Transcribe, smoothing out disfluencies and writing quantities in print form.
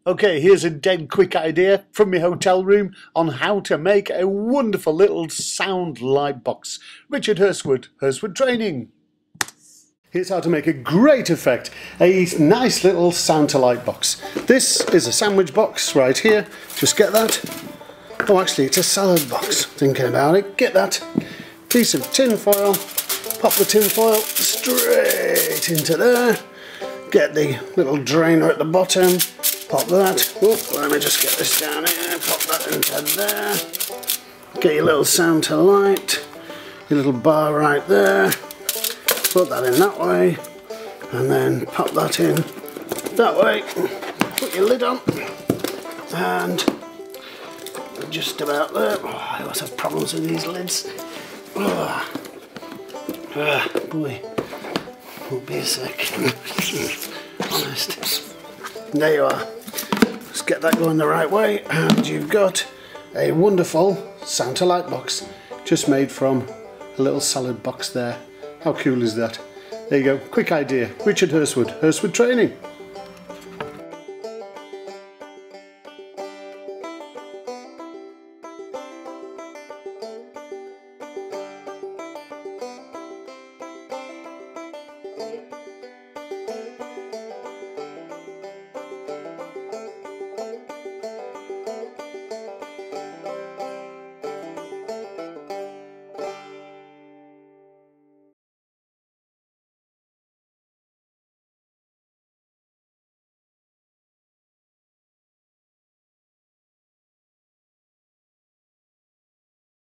Okay, here's a dead quick idea from my hotel room on how to make a wonderful little sound light box. Richard Hirstwood, Hirstwood Training. Here's how to make a great effect, a nice little sound to light box. This is a sandwich box right here, just get that. Oh, actually it's a salad box, thinking about it. Get that piece of tin foil, pop the tin foil straight into there, get the little drainer at the bottom, pop that. Oh, let me just get this down here, pop that into there. Get your little sound to light, your little bar right there. Put that in that way, and then pop that in that way. Put your lid on, and just about there. Oh, I always have problems with these lids. Oh. Boy, won't be a sec. Honest. There you are. Let's get that going the right way, and you've got a wonderful sound to light box, just made from a little salad box there. How cool is that? There you go, quick idea. Richard Hirstwood, Hirstwood Training.